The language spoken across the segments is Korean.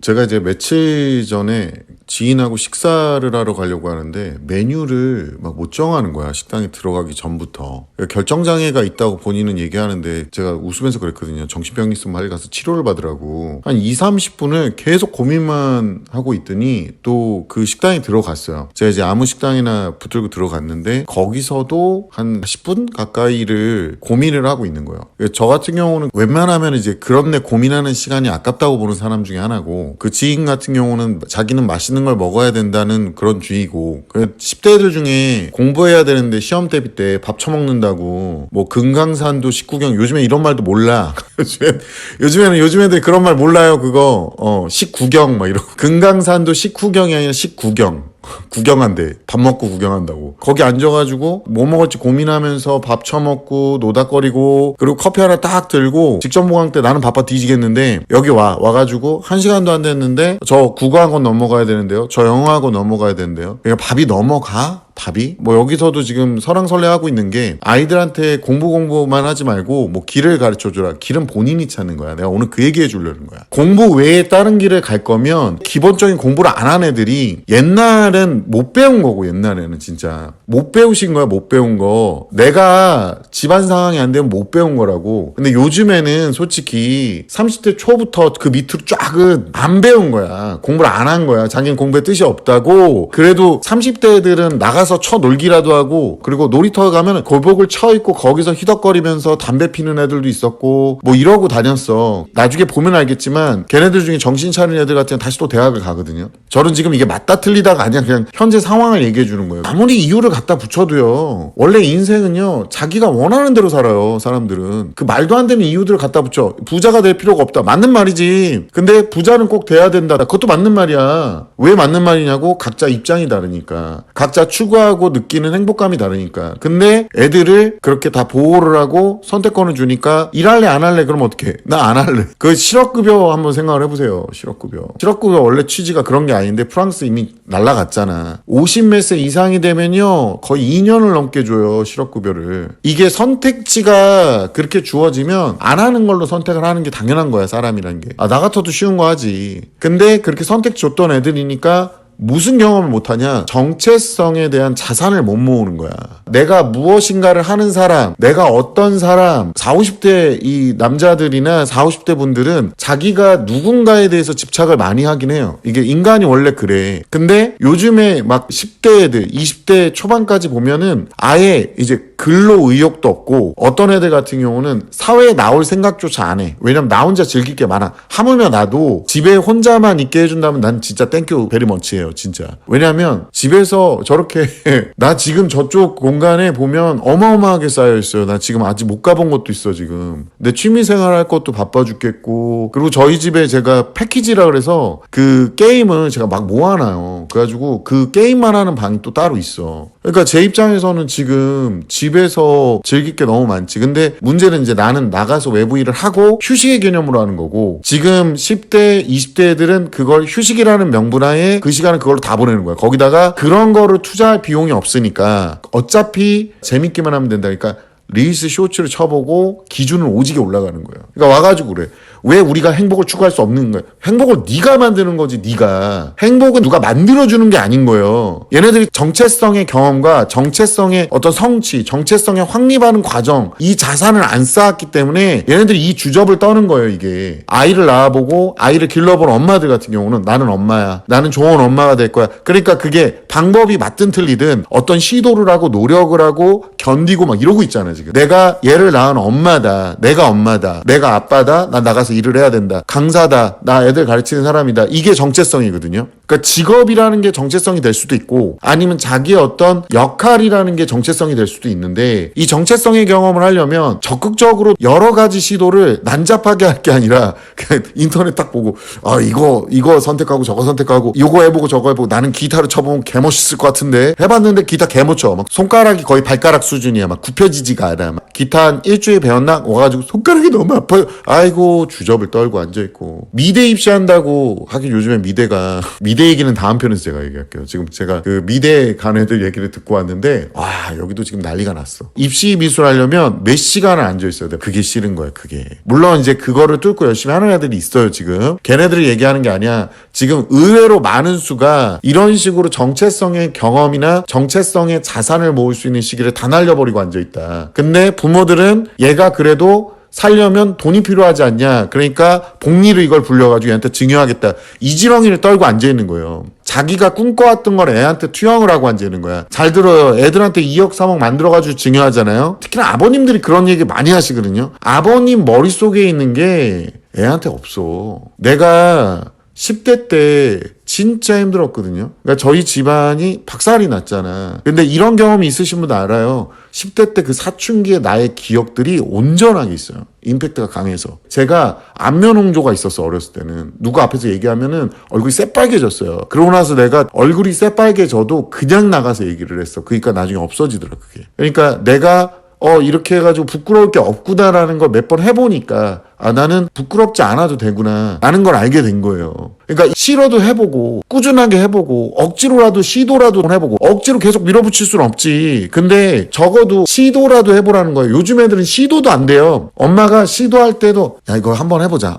제가 이제 며칠 전에 지인하고 식사를 하러 가려고 하는데 메뉴를 막 못 정하는 거야. 식당에 들어가기 전부터. 결정장애가 있다고 본인은 얘기하는데 제가 웃으면서 그랬거든요. 정신병 있으면 빨리 가서 치료를 받으라고. 한 2, 30분을 계속 고민만 하고 있더니 또 그 식당에 들어갔어요. 제가 이제 아무 식당이나 붙들고 들어갔는데 거기서도 한 10분 가까이를 고민을 하고 있는 거예요. 저 같은 경우는 웬만하면 이제 그런데 고민하는 시간이 아깝다고 보는 사람 중에 하나고, 그 지인 같은 경우는 자기는 맛있는 걸 먹어야 된다는 그런 주의고, 10대들 중에 공부해야 되는데 시험 대비 때 밥 처먹는다고 뭐 금강산도 식구경, 요즘에 이런 말도 몰라. 요즘 애들 그런 말 몰라요. 그거 식구경 막 이러고. 금강산도 식후경이 아니라 식구경. 구경한대. 밥 먹고 구경한다고. 거기 앉아가지고 뭐 먹을지 고민하면서 밥 처먹고 노닥거리고, 그리고 커피 하나 딱 들고 직전 보강 때 나는 바빠 뒤지겠는데 여기 와가지고 1시간도 안 됐는데 저 국어학원 넘어가야 되는데요, 저 영어학원 넘어가야 되는데요. 그러니까 밥이 넘어가? 답이? 뭐 여기서도 지금 설왕설래하고 있는 게, 아이들한테 공부만 하지 말고 뭐 길을 가르쳐주라. 길은 본인이 찾는 거야. 내가 오늘 그 얘기해 주려는 거야. 공부 외에 다른 길을 갈 거면 기본적인 공부를 안 한 애들이 옛날엔 못 배운 거고, 옛날에는 진짜 못 배우신 거야. 못 배운 거. 내가 집안 상황이 안 되면 못 배운 거라고. 근데 요즘에는 솔직히 30대 초부터 그 밑으로 쫙은 안 배운 거야. 공부를 안 한 거야. 자기는 공부에 뜻이 없다고. 그래도 30대 애들은 나가서 쳐 놀기라도 하고, 그리고 놀이터 가면 골복을 쳐 입고 거기서 희덕거리면서 담배 피는 애들도 있었고 뭐 이러고 다녔어. 나중에 보면 알겠지만 걔네들 중에 정신 차린 애들 같으면 다시 또 대학을 가거든요. 저는 지금 이게 맞다 틀리다가 아니야. 그냥 현재 상황을 얘기해 주는 거예요. 아무리 이유를 갖다 붙여도요, 원래 인생은요 자기가 원하는 대로 살아요. 사람들은 그 말도 안 되는 이유들을 갖다 붙여. 부자가 될 필요가 없다. 맞는 말이지. 근데 부자는 꼭 돼야 된다. 그것도 맞는 말이야. 왜 맞는 말이냐고? 각자 입장이 다르니까. 각자 추구하고 느끼는 행복감이 다르니까. 근데 애들을 그렇게 다 보호를 하고 선택권을 주니까 일할래 안 할래? 그럼 어떡해? 나 안 할래. 그 실업급여 한번 생각을 해보세요. 실업급여 원래 취지가 그런 게 아닌데 프랑스 이미 날라갔잖아. 50 몇 세 이상이 되면요 거의 2년을 넘게 줘요, 실업급여를. 이게 선택지가 그렇게 주어지면 안 하는 걸로 선택을 하는 게 당연한 거야, 사람이란 게. 나 같아도 쉬운 거 하지. 근데 그렇게 선택 줬던 애들이니까 무슨 경험을 못하냐? 정체성에 대한 자산을 못 모으는 거야. 내가 무엇인가를 하는 사람, 내가 어떤 사람. 40, 50대 이 남자들이나 40, 50대 분들은 자기가 누군가에 대해서 집착을 많이 하긴 해요. 이게 인간이 원래 그래. 근데 요즘에 막 10대 애들, 20대 초반까지 보면은 아예 이제 근로 의욕도 없고, 어떤 애들 같은 경우는 사회에 나올 생각조차 안 해. 왜냐면 나 혼자 즐길 게 많아. 하물며 나도 집에 혼자만 있게 해준다면 난 진짜 땡큐 베리 머치예요, 진짜. 왜냐면 집에서 저렇게 나 지금 저쪽 공간에 보면 어마어마하게 쌓여있어요. 나 지금 아직 못 가본 것도 있어. 지금 내 취미생활 할 것도 바빠 죽겠고, 그리고 저희 집에 제가 패키지라 그래서 그 게임을 제가 막 모아놔요. 그래가지고 그 게임만 하는 방이 또 따로 있어. 그러니까 제 입장에서는 지금 집에서 즐길 게 너무 많지. 근데 문제는 이제 나는 나가서 외부 일을 하고 휴식의 개념으로 하는 거고, 지금 10대 20대 애들은 그걸 휴식이라는 명분하에 그 시간을 그걸로 다 보내는 거야. 거기다가 그런 거를 투자할 비용이 없으니까 어차피 재밌기만 하면 된다. 그러니까 릴스 쇼츠를 쳐보고 기준은 오지게 올라가는 거예요. 그러니까 와가지고 그래. 왜 우리가 행복을 추구할 수 없는 거야? 행복을 네가 만드는 거지, 네가. 행복은 누가 만들어주는 게 아닌 거예요. 얘네들이 정체성의 경험과 정체성의 어떤 성취, 정체성에 확립하는 과정, 이 자산을 안 쌓았기 때문에 얘네들이 이 주접을 떠는 거예요, 이게. 아이를 낳아보고 아이를 길러본 엄마들 같은 경우는 나는 엄마야. 나는 좋은 엄마가 될 거야. 그러니까 그게 방법이 맞든 틀리든 어떤 시도를 하고 노력을 하고 견디고 막 이러고 있잖아요, 지금. 내가 얘를 낳은 엄마다. 내가 엄마다. 내가 아빠다. 나 나가서 일을 해야 된다. 강사다. 나 애들 가르치는 사람이다. 이게 정체성이거든요. 그러니까 직업이라는 게 정체성이 될 수도 있고, 아니면 자기의 어떤 역할이라는 게 정체성이 될 수도 있는데, 이 정체성의 경험을 하려면 적극적으로 여러 가지 시도를 난잡하게 할 게 아니라 그냥 인터넷 딱 보고 이거 선택하고 저거 선택하고 이거 해보고 저거 해보고, 나는 기타를 쳐보면 개멋있을 것 같은데 해봤는데 기타 개못 쳐. 막 손가락이 거의 발가락 수준이야. 막 굽혀지지가 않아. 막 기타 한 일주일 배웠나? 와가지고 손가락이 너무 아파요. 아이고 주접을 떨고 앉아있고 미대 입시한다고 하긴 요즘에 미대가 미대 얘기는 다음 편에서 제가 얘기할게요. 지금 제가 그 미대 간 애들 얘기를 듣고 왔는데 와 여기도 지금 난리가 났어. 입시 미술 하려면 몇 시간을 앉아있어야 돼. 그게 싫은 거야 그게. 물론 이제 그거를 뚫고 열심히 하는 애들이 있어요 지금. 걔네들을 얘기하는 게 아니야. 지금 의외로 많은 수가 이런 식으로 정체성의 경험이나 정체성의 자산을 모을 수 있는 시기를 다 날려버리고 앉아있다. 근데 부모들은 얘가 그래도 살려면 돈이 필요하지 않냐. 그러니까 복리로 이걸 불려가지고 얘한테 증여하겠다. 이 지렁이를 떨고 앉아있는 거예요. 자기가 꿈꿔왔던 걸 애한테 투영을 하고 앉아있는 거야. 잘 들어요. 애들한테 2억 3억 만들어가지고 증여하잖아요. 특히나 아버님들이 그런 얘기 많이 하시거든요. 아버님 머릿속에 있는 게 애한테 없어. 내가 10대 때 진짜 힘들었거든요. 그러니까 저희 집안이 박살이 났잖아. 근데 이런 경험이 있으신 분도 알아요. 10대 때 그 사춘기의 나의 기억들이 온전하게 있어요. 임팩트가 강해서. 제가 안면홍조가 있었어 어렸을 때는. 누구 앞에서 얘기하면은 얼굴이 새빨개졌어요. 그러고 나서 내가 얼굴이 새빨개져도 그냥 나가서 얘기를 했어. 그러니까 나중에 없어지더라 그게. 그러니까 내가 이렇게 해가지고 부끄러울 게 없구나라는 걸 몇 번 해보니까 나는 부끄럽지 않아도 되구나 라는 걸 알게 된 거예요. 그러니까 싫어도 해보고 꾸준하게 해보고 억지로라도 시도라도 해보고 억지로 계속 밀어붙일 수는 없지. 근데 적어도 시도라도 해보라는 거예요. 요즘 애들은 시도도 안 돼요. 엄마가 시도할 때도 야 이거 한번 해보자.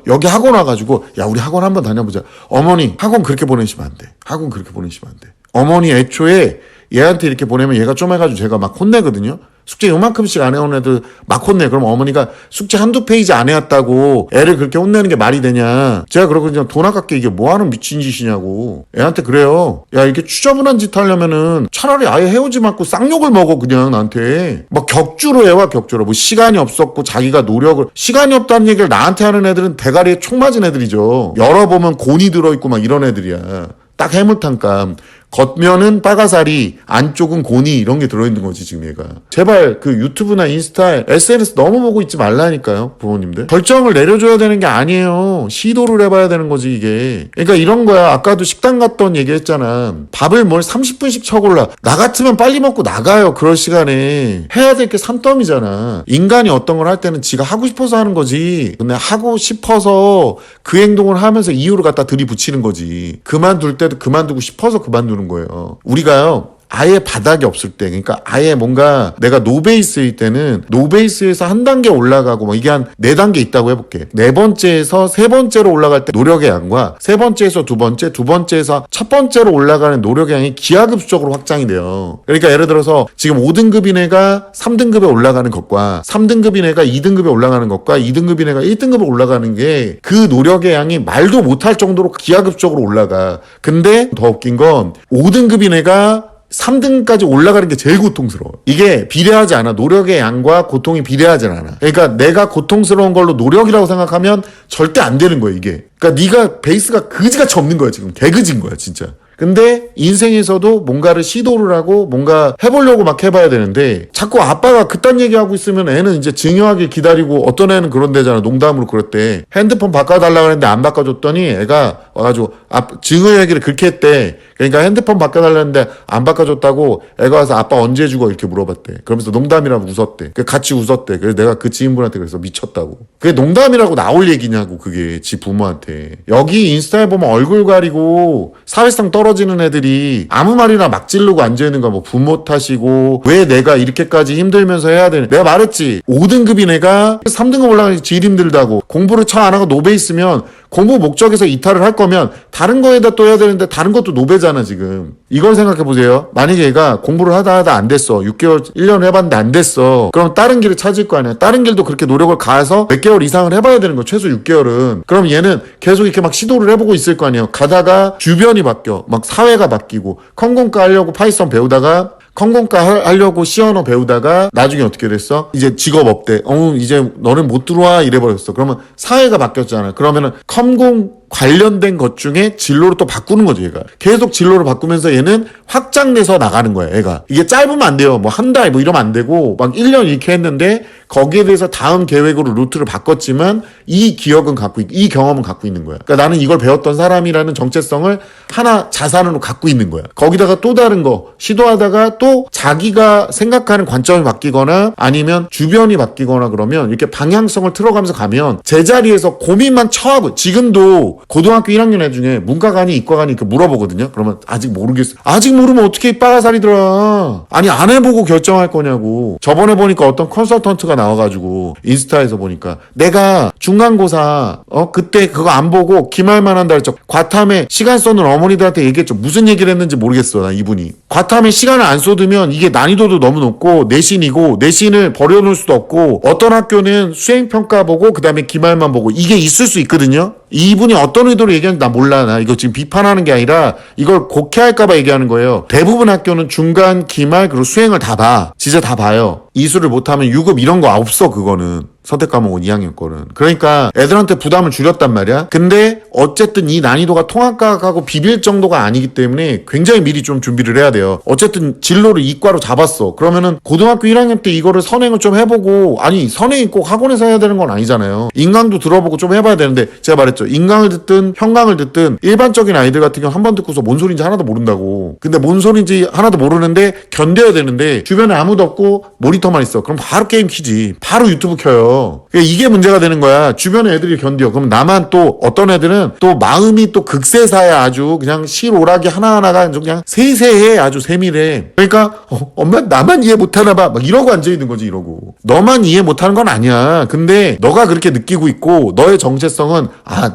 여기 학원 와가지고 야 우리 학원 한번 다녀보자. 어머니 학원 그렇게 보내시면 안 돼. 학원 그렇게 보내시면 안 돼. 어머니 애초에 얘한테 이렇게 보내면 얘가 좀 해가지고 제가 막 혼내거든요. 숙제 요만큼씩 안 해온 애들 막 혼내. 그럼 어머니가 숙제 한두 페이지 안 해왔다고 애를 그렇게 혼내는 게 말이 되냐. 제가 그러거든요. 돈 아깝게 이게 뭐하는 미친 짓이냐고. 애한테 그래요. 야 이렇게 추저분한 짓 하려면은 차라리 아예 헤어지 말고 쌍욕을 먹어 그냥 나한테. 막 격주로 해와 격주로. 뭐 시간이 없었고 자기가 노력을. 시간이 없다는 얘기를 나한테 하는 애들은 대가리에 총 맞은 애들이죠. 열어보면 곤이 들어있고 막 이런 애들이야. 딱 해물탕감. 겉면은 빠가사리, 안쪽은 고니 이런 게 들어있는 거지 지금 얘가. 제발 그 유튜브나 인스타, SNS 너무 보고 있지 말라니까요 부모님들. 결정을 내려줘야 되는 게 아니에요. 시도를 해봐야 되는 거지 이게. 그러니까 이런 거야. 아까도 식당 갔던 얘기 했잖아. 밥을 뭘 30분씩 쳐골라. 나 같으면 빨리 먹고 나가요. 그럴 시간에. 해야 될 게 산더미잖아. 인간이 어떤 걸 할 때는 지가 하고 싶어서 하는 거지. 근데 하고 싶어서 그 행동을 하면서 이유를 갖다 들이붙이는 거지. 그만둘 때도 그만두고 싶어서 그만두는 거예요. 우리가요 아예 바닥이 없을 때, 그러니까 아예 뭔가 내가 노베이스일 때는 노베이스에서 한 단계 올라가고 뭐 이게 한 4단계 있다고 해볼게. 4번째에서 3번째로 올라갈 때 노력의 양과 3번째에서 2번째, 2번째에서 첫 번째로 올라가는 노력의 양이 기하급수적으로 확장이 돼요. 그러니까 예를 들어서 지금 5등급인 애가 3등급에 올라가는 것과 3등급인 애가 2등급에 올라가는 것과 2등급인 애가 1등급에 올라가는 게 그 노력의 양이 말도 못할 정도로 기하급수적으로 올라가. 근데 더 웃긴 건 5등급인 애가 3등까지 올라가는 게 제일 고통스러워. 이게 비례하지 않아. 노력의 양과 고통이 비례하지 않아. 그러니까 내가 고통스러운 걸로 노력이라고 생각하면 절대 안 되는 거야 이게. 그러니까 네가 베이스가 그지같이 없는 거야 지금. 개그진 거야 진짜. 근데 인생에서도 뭔가를 시도를 하고 뭔가 해보려고 막 해봐야 되는데 자꾸 아빠가 그딴 얘기하고 있으면 애는 이제 증여하길 기다리고 어떤 애는 그런 데잖아. 농담으로 그랬대. 핸드폰 바꿔달라고 했는데 안 바꿔줬더니 애가 와가지고 증여 얘기를 그렇게 했대. 그러니까 핸드폰 바꿔달라는데 안 바꿔줬다고 애가 와서 아빠 언제 주고 이렇게 물어봤대. 그러면서 농담이라고 웃었대. 같이 웃었대. 그래서 내가 그 지인분한테 그래서 미쳤다고. 그게 농담이라고 나올 얘기냐고 그게 지 부모한테. 여기 인스타에 보면 얼굴 가리고 사회성 떨어지는 애들이 아무 말이나 막 지르고 앉아있는 거 뭐 부모 탓이고 왜 내가 이렇게까지 힘들면서 해야 되는. 내가 말했지 5등급인 애가 3등급 올라가기 제일 힘들다고. 공부를 쳐 안 하고 노베 있으면 공부 목적에서 이탈을 할 거면 다른 거에다 또 해야 되는데 다른 것도 노베잖아 지금. 이걸 생각해 보세요. 만약에 얘가 공부를 하다 안 됐어. 6개월 1년 해봤는데 안 됐어. 그럼 다른 길을 찾을 거 아니야. 다른 길도 그렇게 노력을 가해서 몇 개월 이상을 해봐야 되는 거. 최소 6개월은. 그럼 얘는 계속 이렇게 막 시도를 해보고 있을 거 아니에요. 가다가 주변이 바뀌어. 막 사회가 바뀌고 컴공과 하려고 파이썬 배우다가 컴공과 하려고 C언어 배우다가 나중에 어떻게 됐어? 이제 직업 없대. 이제 너는 못 들어와 이래버렸어. 그러면 사회가 바뀌었잖아. 그러면은 컴공 관련된 것 중에 진로를 또 바꾸는 거지 얘가. 계속 진로를 바꾸면서 얘는 확장돼서 나가는 거야 얘가. 이게 짧으면 안 돼요. 뭐 한 달 뭐 이러면 안 되고 막 1년 이렇게 했는데 거기에 대해서 다음 계획으로 루트를 바꿨지만 이 기억은 갖고 이 경험은 갖고 있는 거야. 그러니까 나는 이걸 배웠던 사람이라는 정체성을 하나 자산으로 갖고 있는 거야. 거기다가 또 다른 거 시도하다가 또 그리고 자기가 생각하는 관점이 바뀌거나 아니면 주변이 바뀌거나 그러면 이렇게 방향성을 틀어가면서 가면 제자리에서 고민만 처하고, 지금도 고등학교 1학년 애 중에 문과가니 이과가니 이렇게 물어보거든요. 그러면 아직 모르겠어. 아직 모르면 어떻게 빠가살이더라. 아니 안 해보고 결정할 거냐고. 저번에 보니까 어떤 컨설턴트가 나와가지고 인스타에서 보니까 내가 중간고사 그때 그거 안 보고 기말만 한다 했죠. 과탐에 시간 쏟는 어머니들한테 얘기했죠. 무슨 얘기를 했는지 모르겠어. 나 이분이 과탐에 시간을 안 쏟으면 이게 난이도도 너무 높고 내신이고 내신을 버려놓을 수도 없고, 어떤 학교는 수행평가 보고 그 다음에 기말만 보고 이게 있을 수 있거든요. 이분이 어떤 의도로 얘기하는지 나 몰라. 나 이거 지금 비판하는 게 아니라 이걸 곡해할까봐 얘기하는 거예요. 대부분 학교는 중간, 기말 그리고 수행을 다 봐. 진짜 다 봐요. 이수를 못하면 유급 이런 거 없어. 그거는 선택 과목은 2학년 거는. 그러니까 애들한테 부담을 줄였단 말이야. 근데 어쨌든 이 난이도가 통합과하고 비빌 정도가 아니기 때문에 굉장히 미리 좀 준비를 해야 돼요. 어쨌든 진로를 이과로 잡았어. 그러면은 고등학교 1학년 때 이거를 선행을 좀 해보고, 아니 선행이 꼭 학원에서 해야 되는 건 아니잖아요. 인강도 들어보고 좀 해봐야 되는데, 제가 말했죠. 인강을 듣든 현강을 듣든 일반적인 아이들 같은 경우 한 번 듣고서 뭔 소리인지 하나도 모른다고. 근데 뭔 소리인지 하나도 모르는데 견뎌야 되는데 주변에 아무도 없고 모니터만 있어. 그럼 바로 게임 키지. 바로 유튜브 켜요. 이게 문제가 되는 거야. 주변에 애들이 견뎌. 그럼 나만 또 어떤 애들은 또 마음이 또 극세사야. 아주 그냥 실오라기 하나하나가 그냥 세세해. 아주 세밀해. 그러니까 엄마 나만 이해 못하나 봐. 막 이러고 앉아있는 거지. 이러고. 너만 이해 못하는 건 아니야. 근데 너가 그렇게 느끼고 있고 너의 정체성은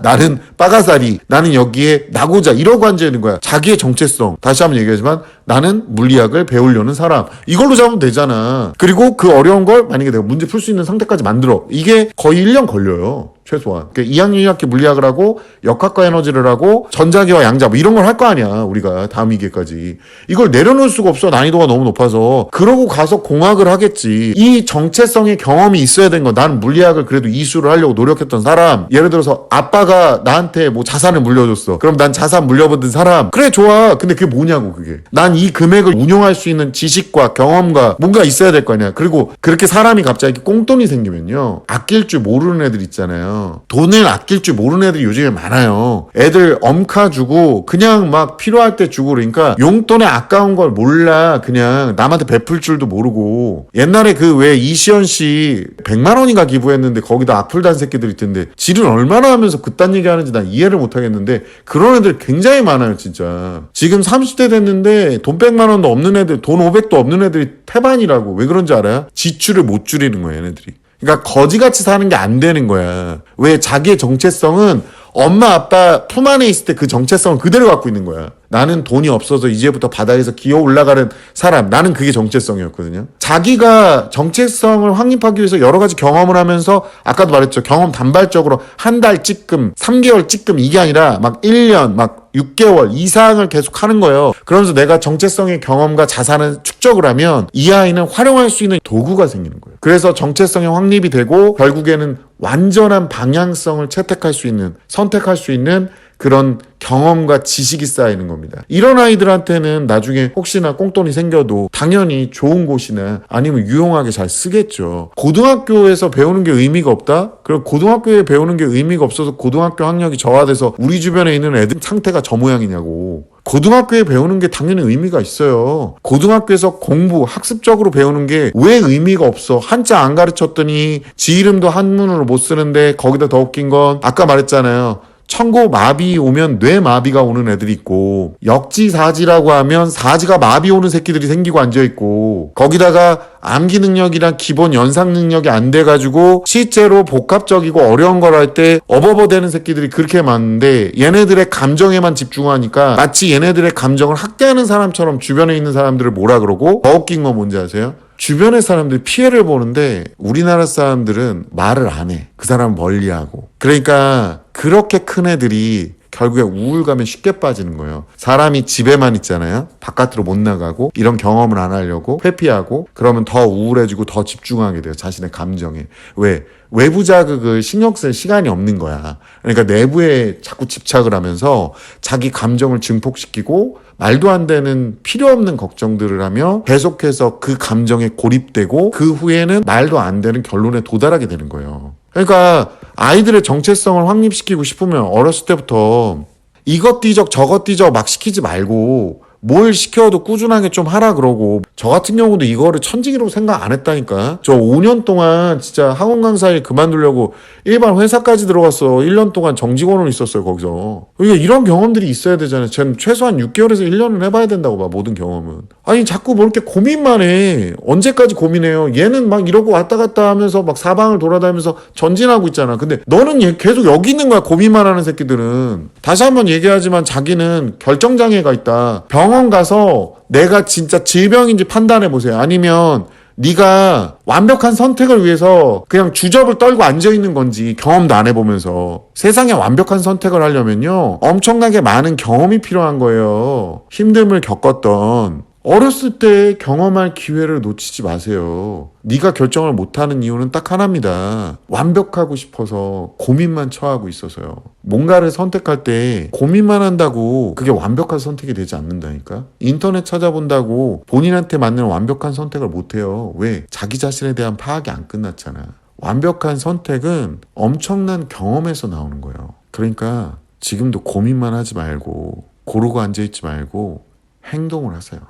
나는 빠가사리, 나는 여기에 나고자 이러고 앉아있는 거야. 자기의 정체성. 다시 한번 얘기하지만 나는 물리학을 배우려는 사람. 이걸로 잡으면 되잖아. 그리고 그 어려운 걸 만약에 내가 문제 풀 수 있는 상태까지 만들어. 이게 거의 1년 걸려요. 최소한. 그러니까 2학년 1학기 물리학을 하고 역학과 에너지를 하고 전자기와 양자 뭐 이런 걸 할 거 아니야. 우리가 다음 2기까지. 이걸 내려놓을 수가 없어. 난이도가 너무 높아서. 그러고 가서 공학을 하겠지. 이 정체성의 경험이 있어야 되는 거. 나는 물리학을 그래도 이수를 하려고 노력했던 사람. 예를 들어서 아빠가 나한테 뭐 자산을 물려줬어. 그럼 난 자산 물려받은 사람. 그래 좋아. 근데 그게 뭐냐고 그게. 난 이 금액을 운용할 수 있는 지식과 경험과 뭔가 있어야 될 거 아니야. 그리고 그렇게 사람이 갑자기 꽁돈이 생기면요. 아낄 줄 모르는 애들 있잖아요. 돈을 아낄 줄 모르는 애들이 요즘에 많아요. 애들 엄카 주고 그냥 막 필요할 때 주고 그러니까 용돈에 아까운 걸 몰라. 그냥 남한테 베풀 줄도 모르고. 옛날에 그 왜 이시연 씨 100만 원인가 기부했는데 거기다 악플 단 새끼들 있던데 질은 얼마나 하면서 그딴 얘기 하는지 난 이해를 못 하겠는데 그런 애들 굉장히 많아요 진짜. 지금 30대 됐는데 돈 100만 원도 없는 애들, 돈 500도 없는 애들이 태반이라고. 왜 그런지 알아요? 지출을 못 줄이는 거예요 얘네들이. 그러니까 거지같이 사는 게 안 되는 거야. 왜? 자기의 정체성은 엄마 아빠 품 안에 있을 때 그 정체성을 그대로 갖고 있는 거야. 나는 돈이 없어서 이제부터 바닥에서 기어 올라가는 사람. 나는 그게 정체성이었거든요. 자기가 정체성을 확립하기 위해서 여러 가지 경험을 하면서 아까도 말했죠. 경험 단발적으로 한 달 찌끔, 3개월 찌끔 이게 아니라 막 1년, 막 6개월 이상을 계속 하는 거예요. 그러면서 내가 정체성의 경험과 자산을 축적을 하면 이 아이는 활용할 수 있는 도구가 생기는 거예요. 그래서 정체성의 확립이 되고 결국에는 완전한 방향성을 채택할 수 있는, 선택할 수 있는 그런 경험과 지식이 쌓이는 겁니다. 이런 아이들한테는 나중에 혹시나 꽁돈이 생겨도 당연히 좋은 곳이나 아니면 유용하게 잘 쓰겠죠. 고등학교에서 배우는 게 의미가 없다? 그리고 고등학교에 배우는 게 의미가 없어서 고등학교 학력이 저하돼서 우리 주변에 있는 애들 상태가 저 모양이냐고. 고등학교에 배우는 게 당연히 의미가 있어요. 고등학교에서 공부, 학습적으로 배우는 게 왜 의미가 없어? 한자 안 가르쳤더니 지 이름도 한문으로 못 쓰는데 거기다 더 웃긴 건 아까 말했잖아요. 청고 마비 오면 뇌 마비가 오는 애들이 있고 역지사지라고 하면 사지가 마비 오는 새끼들이 생기고 앉아있고 거기다가 암기 능력이랑 기본 연상 능력이 안 돼가지고 실제로 복합적이고 어려운 걸 할 때 어버버대는 새끼들이 그렇게 많은데 얘네들의 감정에만 집중하니까 마치 얘네들의 감정을 학대하는 사람처럼 주변에 있는 사람들을 뭐라 그러고 더 웃긴 건 뭔지 아세요? 주변의 사람들이 피해를 보는데 우리나라 사람들은 말을 안 해. 그 사람 멀리하고. 그러니까 그렇게 큰 애들이 결국에 우울감에 쉽게 빠지는 거예요. 사람이 집에만 있잖아요. 바깥으로 못 나가고 이런 경험을 안 하려고 회피하고 그러면 더 우울해지고 더 집중하게 돼요. 자신의 감정에. 왜? 외부 자극을 신경 쓸 시간이 없는 거야. 그러니까 내부에 자꾸 집착을 하면서 자기 감정을 증폭시키고 말도 안 되는 필요 없는 걱정들을 하며 계속해서 그 감정에 고립되고 그 후에는 말도 안 되는 결론에 도달하게 되는 거예요. 그러니까 아이들의 정체성을 확립시키고 싶으면 어렸을 때부터 이것 띠적 저것 띠적 막 시키지 말고 뭘 시켜도 꾸준하게 좀 하라 그러고 저 같은 경우도 이거를 천직이라고 생각 안 했다니까. 저 5년 동안 진짜 학원 강사 일 그만두려고 일반 회사까지 들어갔어. 1년 동안 정직원으로 있었어요 거기서. 그러니까 이런 경험들이 있어야 되잖아요. 쟤는 최소한 6개월에서 1년은 해봐야 된다고 봐. 모든 경험은. 아니 자꾸 뭐 이렇게 고민만 해. 언제까지 고민해요. 얘는 막 이러고 왔다 갔다 하면서 막 사방을 돌아다니면서 전진하고 있잖아. 근데 너는 계속 여기 있는 거야. 고민만 하는 새끼들은. 다시 한번 얘기하지만 자기는 결정장애가 있다. 병원 가서 내가 진짜 질병인지 판단해 보세요. 아니면 네가 완벽한 선택을 위해서 그냥 주접을 떨고 앉아있는 건지 경험도 안 해보면서. 세상에 완벽한 선택을 하려면요 엄청나게 많은 경험이 필요한 거예요. 힘듦을 겪었던 어렸을 때 경험할 기회를 놓치지 마세요. 네가 결정을 못하는 이유는 딱 하나입니다. 완벽하고 싶어서 고민만 처하고 있어서요. 뭔가를 선택할 때 고민만 한다고 그게 완벽한 선택이 되지 않는다니까. 인터넷 찾아본다고 본인한테 맞는 완벽한 선택을 못해요. 왜? 자기 자신에 대한 파악이 안 끝났잖아. 완벽한 선택은 엄청난 경험에서 나오는 거예요. 그러니까 지금도 고민만 하지 말고 고르고 앉아있지 말고 행동을 하세요.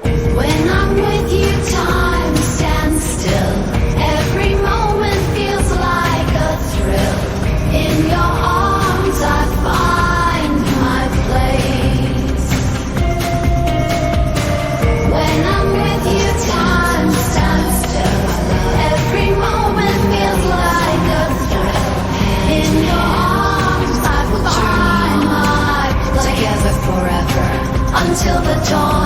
When I'm with you, time stands still. Every moment feels like a thrill. In your arms, I find my place. When I'm with you, time stands still. Every moment feels like a thrill. In your arms, I find my place. Together forever until the dawn.